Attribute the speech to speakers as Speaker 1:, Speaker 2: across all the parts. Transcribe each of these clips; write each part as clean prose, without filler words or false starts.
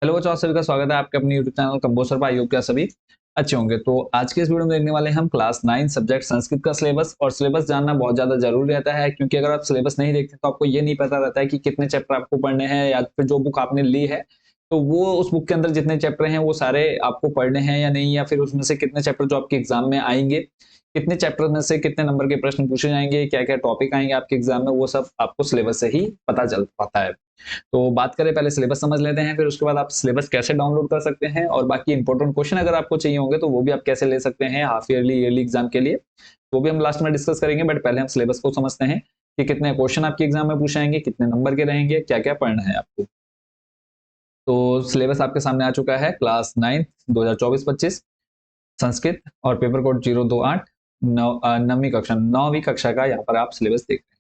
Speaker 1: Hello बच्चों, आप सभी का स्वागत है आपके अपने यूट्यूब चैनल कंबोसर पर। आई होप क्या सभी अच्छे होंगे। तो आज के इस वीडियो में देखने वाले हैं हम क्लास 9 सब्जेक्ट संस्कृत का सिलेबस। और सिलेबस जानना बहुत ज्यादा जरूरी रहता है, क्योंकि अगर आप सिलेबस नहीं देखते तो आपको ये नहीं पता रहता है कि कितने चैप्टर आपको पढ़ने हैं, या फिर जो बुक आपने ली है तो वो उस बुक के अंदर जितने चैप्टर हैं वो सारे आपको पढ़ने हैं या नहीं, या फिर उसमें से कितने चैप्टर जो आपके एग्जाम में आएंगे, कितने चैप्टर में से कितने नंबर के प्रश्न पूछे जाएंगे, क्या क्या टॉपिक आएंगे आपके एग्जाम में, वो सब आपको सिलेबस से ही पता चल पाता है। तो बात करें, पहले सिलेबस समझ लेते हैं, फिर उसके बाद आप सिलेबस कैसे डाउनलोड कर सकते हैं और बाकी इंपॉर्टेंट क्वेश्चन अगर आपको चाहिए होंगे तो वो भी आप कैसे ले सकते हैं हाफ ईयरली ईयरली एग्जाम के लिए, वो भी हम लास्ट में डिस्कस करेंगे। बट पहले हम सिलेबस को समझते हैं कि कितने क्वेश्चन आपके एग्जाम में पूछाएंगे, कितने नंबर के रहेंगे, क्या क्या पढ़ना है आपको। तो सिलेबस आपके सामने आ चुका है। क्लास 9 2024-25 संस्कृत और पेपर कोड 028 नौवीं कक्षा 9वीं कक्षा का यहाँ पर आप सिलेबस देख रहे हैं।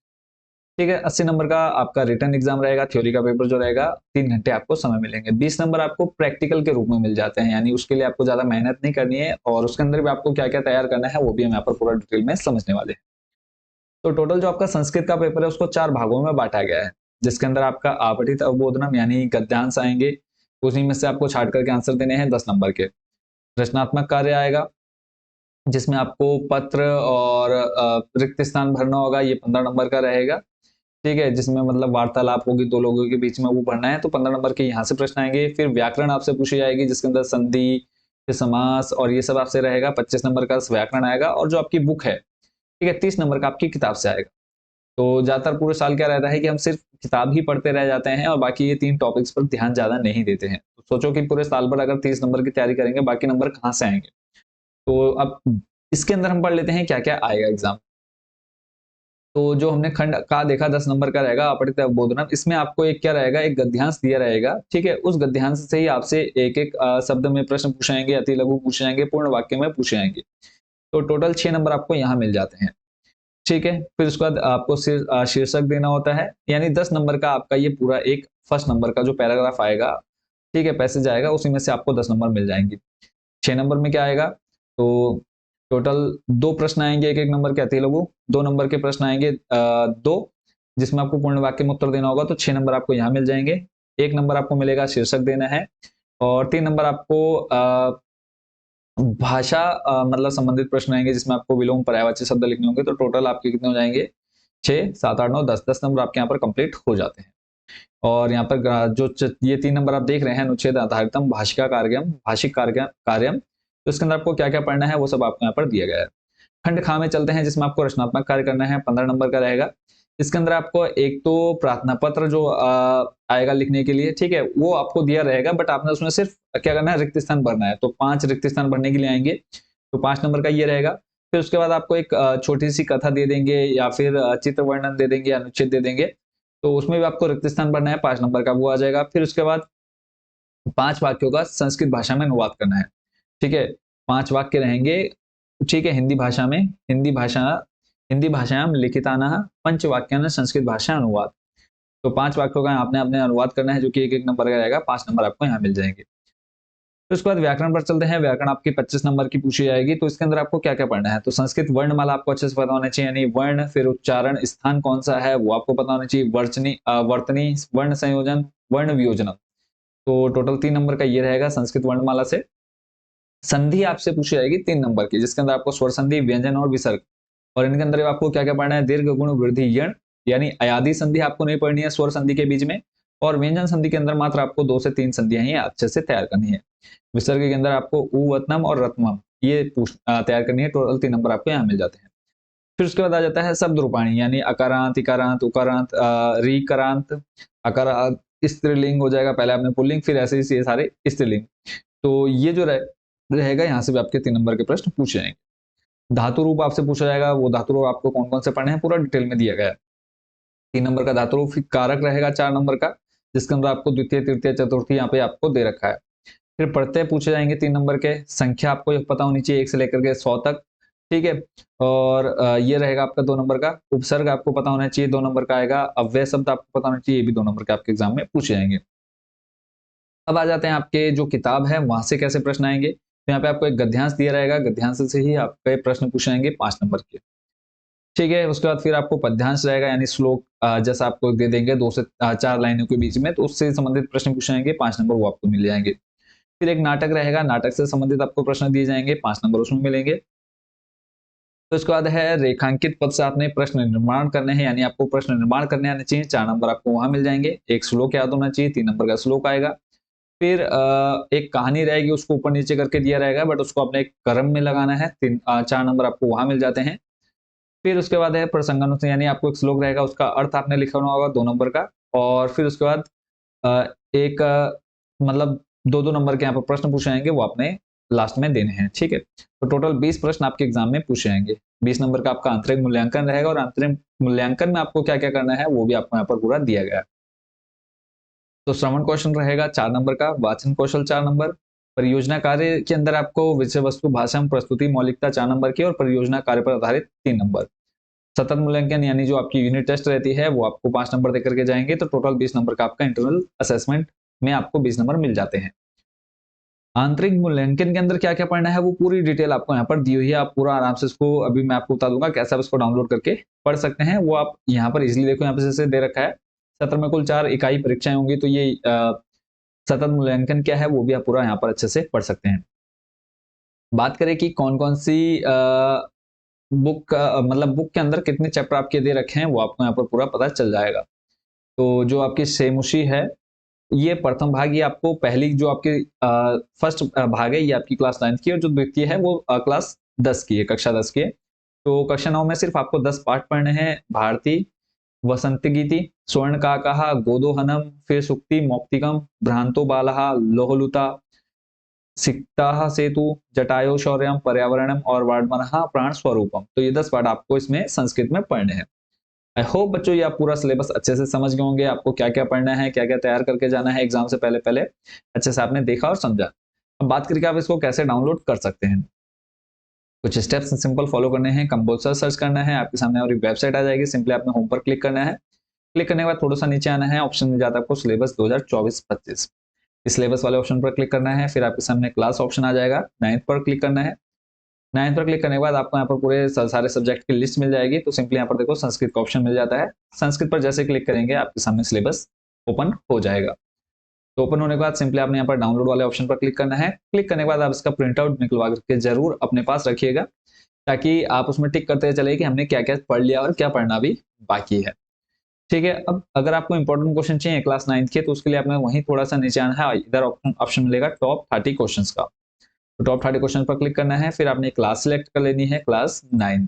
Speaker 1: ठीक है, 80 नंबर का आपका रिटर्न एग्जाम रहेगा। थ्योरी का पेपर जो रहेगा 3 घंटे आपको समय मिलेंगे। 20 नंबर आपको प्रैक्टिकल के रूप में मिल जाते हैं, यानी उसके लिए आपको ज्यादा मेहनत नहीं करनी है, और उसके अंदर भी आपको क्या क्या तैयार करना है वो भी हम यहाँ पर पूरा डिटेल में समझने वाले हैं। तो टोटल जो आपका संस्कृत का पेपर है उसको 4 भागों में बांटा गया है, जिसके अंदर आपका आपठित अवबोधनम यानी गद्यांश आएंगे। उसी में से आपको छाट करके आंसर देने हैं 10 नंबर के। रचनात्मक कार्य आएगा, जिसमें आपको पत्र और रिक्त स्थान भरना होगा, ये 15 नंबर का रहेगा। ठीक है, जिसमें मतलब वार्तालाप होगी दो लोगों के बीच में, वो भरना है, तो 15 नंबर के यहाँ से प्रश्न आएंगे। फिर व्याकरण आपसे पूछी जाएगी, जिसके अंदर संधि, फिर समास और ये सब आपसे रहेगा। 25 नंबर का व्याकरण आएगा। और जो आपकी बुक है, ठीक है, 30 नंबर का आपकी किताब से आएगा। तो ज्यादातर पूरे साल क्या रहता है कि हम सिर्फ किताब ही पढ़ते रह जाते हैं और बाकी ये 3 टॉपिक्स पर ध्यान ज्यादा नहीं देते हैं। तो सोचो कि पूरे साल भर अगर 30 नंबर की तैयारी करेंगे, बाकी नंबर कहाँ से आएंगे। तो अब इसके अंदर हम पढ़ लेते हैं क्या क्या आएगा एग्जाम। तो जो हमने खंड का देखा 10 नंबर का रहेगा अपठित अवबोधनम। इसमें आपको एक क्या रहेगा, एक गद्यांश दिया रहेगा। ठीक है, उस गद्यांश से ही आपसे एक एक शब्द में प्रश्न पूछे जाएंगे, अति लघु पूछे जाएंगे, पूर्ण वाक्य में पूछे जाएंगे। तो टोटल 6 नंबर आपको यहाँ मिल जाते हैं। ठीक है, फिर उसके बाद आपको शीर्षक देना होता है, यानी 10 नंबर का आपका ये पूरा एक फर्स्ट नंबर का जो पैराग्राफ आएगा, ठीक है, पैसेज आएगा, उसी में से आपको 10 नंबर मिल जाएंगे। 6 नंबर में क्या आएगा, तो टोटल 2 प्रश्न आएंगे एक एक नंबर के अति लघु। 2 नंबर के प्रश्न आएंगे दो, जिसमें आपको पूर्ण वाक्य में उत्तर देना होगा, तो 6 नंबर आपको यहाँ मिल जाएंगे। 1 नंबर आपको मिलेगा शीर्षक देना है। और 3 नंबर आपको भाषा मतलब संबंधित प्रश्न आएंगे, जिसमें आपको विलोम पर्यायवाची शब्द लिखने होंगे। तो टोटल आपके कितने हो जाएंगे, 6 7 8 9 10 नंबर आपके यहाँ पर कंप्लीट हो जाते हैं। और यहाँ पर ये 3 नंबर आप देख रहे हैं, अनुच्छेद आधारितम भाषिका कार्यम भाषिक कार्यम, तो इसके अंदर आपको क्या क्या पढ़ना है वो सब आपको यहाँ पर दिया गया है। खंड खा में चलते हैं, जिसमें आपको रचनात्मक कार्य करना है, 15 नंबर का रहेगा। इसके अंदर आपको एक तो प्रार्थना पत्र जो आएगा लिखने के लिए, ठीक है, वो आपको दिया रहेगा, बट आपने उसमें सिर्फ क्या करना है, रिक्त स्थान भरना है। तो 5 रिक्त स्थान भरने के लिए आएंगे, तो 5 नंबर का ये रहेगा। फिर उसके बाद आपको एक छोटी सी कथा दे देंगे, या फिर चित्र वर्णन दे देंगे, अनुच्छेद दे देंगे, तो उसमें भी आपको रिक्त स्थान भरना है, 5 नंबर का वो आ जाएगा। फिर उसके बाद 5 वाक्यों का संस्कृत भाषा में अनुवाद करना है। ठीक है, 5 वाक्य रहेंगे, ठीक है, हिंदी भाषा में, हिंदी भाषायाम लिखितानः पंचवाक्यान संस्कृत भाषा अनुवाद। तो 5 वाक्यों का आपने अपने अनुवाद करना है, जो कि एक एक नंबर का रहेगा। 5 नंबर आपको यहाँ मिल जाएंगे। फिर उसके बाद व्याकरण पर चलते हैं। व्याकरण आपकी 25 नंबर की पूछी जाएगी। तो इसके अंदर आपको क्या क्या पढ़ना है, तो संस्कृत वर्णमाला आपको अच्छे से पता होना चाहिए, यानी वर्ण, फिर उच्चारण, स्थान कौन सा है वो आपको पता होना चाहिए, वर्तनी, वर्ण संयोजन, वर्ण वियोजन। तो टोटल 3 नंबर का ये रहेगा संस्कृत वर्णमाला से। संधि आपसे पूछी जाएगी 3 नंबर की, जिसके अंदर आपको स्वर संधि, व्यंजन और विसर्ग, और इनके अंदर आपको क्या क्या पढ़ना है, दीर्घ गुण वृद्धि यण, यानी अयादि संधि आपको नहीं पढ़नी है स्वर संधि के बीच में। और व्यंजन संधि के अंदर मात्र आपको 2 से 3 संधियां ही अच्छे से तैयार करनी है। विसर्ग के अंदर आपको उवतनम और रत्नम ये तैयार करनी है। टोटल 3 नंबर आपको यहाँ मिल जाते हैं। फिर उसके बाद आ जाता है शब्द रूपाणी, यानी अकारांत, इकारांत, उकारांत, रीकारांत, अकारांत स्त्रीलिंग हो जाएगा, पहले आपने पुल्लिंग, फिर ऐसे ही ये सारे स्त्रीलिंग। तो ये जो रहेगा, यहाँ से भी आपके 3 नंबर के प्रश्न पूछे जाएंगे। धातु रूप आपसे पूछा जाएगा, वो धातु रूप आपको कौन कौन से पढ़ने हैं पूरा डिटेल में दिया गया है। 3 नंबर का धातु रूप। फिर कारक रहेगा 4 नंबर का, जिसके अंदर आपको द्वितीय, तृतीय, चतुर्थी यहाँ पे आपको दे रखा है। फिर प्रत्यय पूछे जाएंगे 3 नंबर के। संख्या आपको ये पता होनी चाहिए 1 से लेकर के 100 तक, ठीक है। और ये रहेगा आपका 2 नंबर का। उपसर्ग आपको पता होना चाहिए, 2 नंबर का आएगा। अव्यय शब्द आपको पता होना चाहिए, ये भी 2 नंबर के आपके एग्जाम में पूछे जाएंगे। अब आ जाते हैं आपके जो किताब है वहां से कैसे प्रश्न आएंगे। तो यहाँ पे आपको एक गद्यांश दिया रहेगा, गद्यांश से ही आपके प्रश्न पूछे जाएंगे 5 नंबर के। ठीक है। उसके बाद फिर आपको पद्यांश रहेगा यानी श्लोक जैसा आपको दे देंगे 2 से 4 लाइनों के बीच में, तो उससे संबंधित प्रश्न पूछे जाएंगे, 5 नंबर वो आपको मिल जाएंगे। फिर एक नाटक रहेगा, नाटक से संबंधित आपको प्रश्न दिए जाएंगे, 5 नंबर उसमें मिलेंगे। तो उसके बाद है रेखांकित पद से आपने प्रश्न निर्माण करने हैं, यानी आपको प्रश्न निर्माण करने आने चाहिए, 4 नंबर आपको वहां मिल जाएंगे। एक श्लोक याद होना चाहिए, 3 नंबर का श्लोक आएगा। फिर एक कहानी रहेगी, उसको ऊपर नीचे करके दिया रहेगा, बट उसको अपने एक क्रम में लगाना है, 4 नंबर आपको वहां मिल जाते हैं। फिर उसके बाद है प्रसंगानुसार, यानी आपको एक श्लोक रहेगा, उसका अर्थ आपने लिखा होगा 2 नंबर का। और फिर उसके बाद एक मतलब 2-2 नंबर के यहाँ पर प्रश्न पूछे जाएंगे, वो आपने लास्ट में देने हैं। ठीक है, तो टोटल 20 प्रश्न आपके एग्जाम में पूछे जाएंगे। 20 नंबर का आपका आंतरिक मूल्यांकन रहेगा, और आंतरिक मूल्यांकन में आपको क्या क्या करना है वो भी आपको यहाँ पर पूरा दिया गया है। तो श्रवण कौशल रहेगा 4 नंबर का, वाचन कौशल 4 नंबर, परियोजना कार्य के अंदर आपको विषय वस्तु भाषा में प्रस्तुति मौलिकता 4 नंबर की, और परियोजना कार्य पर आधारित 3 नंबर। सतत मूल्यांकन यानी जो आपकी यूनिट टेस्ट रहती है वो आपको 5 नंबर देकर के जाएंगे, तो टोटल 20 नंबर का आपका इंटरनल असेसमेंट में आपको 20 नंबर मिल जाते हैं। आंतरिक मूल्यांकन के अंदर क्या क्या पढ़ना है वो पूरी डिटेल आपको यहाँ पर दी हुई है, आप पूरा आराम से इसको अभी मैं आपको बता दूंगा कैसे आप इसको डाउनलोड करके पढ़ सकते हैं। वो आप यहाँ पर इजिली देखो, यहाँ पे जैसे दे रखा है सत्र में कुल 4 इकाई परीक्षाएं होंगी, तो ये सतत मूल्यांकन क्या है वो भी आप पूरा यहाँ पर अच्छे से पढ़ सकते हैं। बात करें कि कौन कौन सी बुक मतलब बुक के अंदर कितने चैप्टर आपके दे रखे हैं वो आपको यहाँ पर पूरा पता चल जाएगा। तो जो आपकी सेमुशी है, ये प्रथम भाग, ये आपको पहली जो आपकी फर्स्ट भाग है ये आपकी क्लास 9 की, और जो द्वितीय है वो क्लास 10 की है, कक्षा 10 की है। तो कक्षा 9 में सिर्फ आपको 10 पाठ पढ़ने हैं, भारती, वसंत गीति, स्वर्ण काकः, गोदोहनम, फिर सुक्ति, मौक्तिकम, भ्रांतो बालः, लोहलुता, सिक्ताः सेतु, जटायो शौर्यम, पर्यावरणम और वाड्मनः प्राण स्वरूपम। तो ये 10 पाठ आपको इसमें संस्कृत में पढ़ने हैं। आई होप बच्चों ये आप पूरा सिलेबस अच्छे से समझ गए होंगे, आपको क्या क्या पढ़ना है, क्या क्या तैयार करके जाना है एग्जाम से पहले पहले अच्छे से आपने देखा और समझा। अब बात करके आप इसको कैसे डाउनलोड कर सकते हैं। कुछ स्टेप्स सिंपल फॉलो करने हैं, कंपोजर सर्च करना है, आपके सामने और एक वेबसाइट आ जाएगी, सिंपली आपने होम पर क्लिक करना है। क्लिक करने के बाद थोड़ा सा नीचे आना है, ऑप्शन मिल जाता है आपको सिलेबस 2024-25, इस सिलेबस वाले ऑप्शन पर क्लिक करना है। फिर आपके सामने क्लास ऑप्शन आ जाएगा, 9th पर क्लिक करना है। 9th पर क्लिक करने के बाद आपको यहाँ पर पूरे सारे सब्जेक्ट की लिस्ट मिल जाएगी, तो सिंपली यहाँ पर देखो संस्कृत का ऑप्शन मिल जाता है। संस्कृत पर जैसे क्लिक करेंगे आपके सामने सिलेबस ओपन हो जाएगा। तो ओपन होने के बाद सिंपली आपने यहाँ पर डाउनलोड वाले ऑप्शन पर क्लिक करना है। क्लिक करने के बाद आप इसका प्रिंट आउट निकलवा करके जरूर अपने पास रखिएगा, ताकि आप उसमें टिक करते चले कि हमने क्या क्या पढ़ लिया और क्या पढ़ना भी बाकी है। ठीक है, अब अगर आपको इंपॉर्टेंट क्वेश्चन चाहिए क्लास 9 के, तो उसके लिए आपने वहीं थोड़ा सा नीचे आना है, इधर ऑप्शन मिलेगा टॉप 30 क्वेश्चंस का। तो टॉप 30 क्वेश्चन पर क्लिक करना है, फिर आपने क्लास सिलेक्ट कर लेनी है, क्लास 9।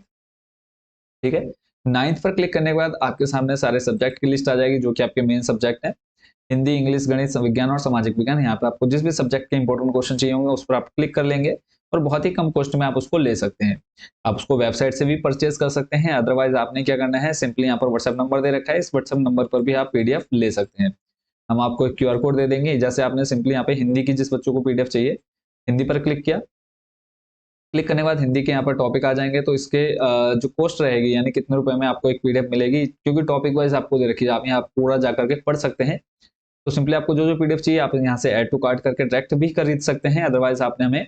Speaker 1: ठीक है, 9th पर क्लिक करने के बाद आपके सामने सारे सब्जेक्ट की लिस्ट आ जाएगी, जो कि आपके मेन सब्जेक्ट है, हिंदी, इंग्लिश, गणित, विज्ञान और सामाजिक विज्ञान। यहाँ पे आपको जिस भी सब्जेक्ट के इंपॉर्टेंट क्वेश्चन चाहिए होंगे उस पर आप क्लिक कर लेंगे, और बहुत ही कम कॉस्ट में आप उसको ले सकते हैं। आप उसको वेबसाइट से भी परचेज कर सकते हैं, अदरवाइज आपने क्या करना है, सिंपली यहाँ पर व्हाट्सएप नंबर दे रखा है, इस व्हाट्सएप नंबर पर भी आप पीडीएफ ले सकते हैं। हम आपको एक क्यूआर कोड दे देंगे, जैसे आपने सिंपली यहाँ पे हिंदी की जिस बच्चों को पीडीएफ चाहिए, हिंदी पर क्लिक किया, क्लिक करने के बाद हिंदी के यहाँ पर टॉपिक आ जाएंगे, तो इसके जो कॉस्ट रहेगी यानी कितने रुपए में आपको एक पीडीएफ मिलेगी, क्योंकि टॉपिक वाइज आपको दे रखी है, आप यहाँ पूरा जाकर के पढ़ सकते हैं। तो सिंपली आपको जो जो पीडीएफ चाहिए आप यहाँ से ऐड टू कार्ट करके डायरेक्ट भी खरीद सकते हैं, अदरवाइज आपने हमें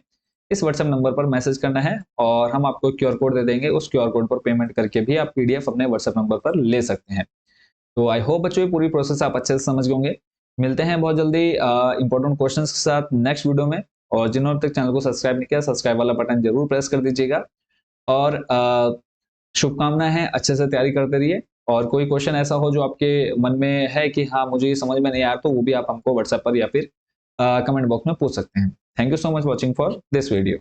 Speaker 1: इस व्हाट्सएप नंबर पर मैसेज करना है, और हम आपको क्यूआर कोड दे देंगे, उस क्यूआर कोड पर पेमेंट करके भी आप पीडीएफ अपने व्हाट्सएप नंबर पर ले सकते हैं। तो आई होप बच्चों ये पूरी प्रोसेस आप अच्छे से समझ गए होंगे। मिलते हैं बहुत जल्दी इंपॉर्टेंट क्वेश्चन के साथ नेक्स्ट वीडियो में, और जिन्होंने तक चैनल को सब्सक्राइब नहीं किया, सब्सक्राइब वाला बटन जरूर प्रेस कर दीजिएगा, और शुभकामनाएं हैं, अच्छे से तैयारी करते रहिए। और कोई क्वेश्चन ऐसा हो जो आपके मन में है कि हाँ मुझे ये समझ में नहीं आया, तो वो भी आप हमको व्हाट्सएप पर या फिर कमेंट बॉक्स में पूछ सकते हैं। Thank you so much watching for this video.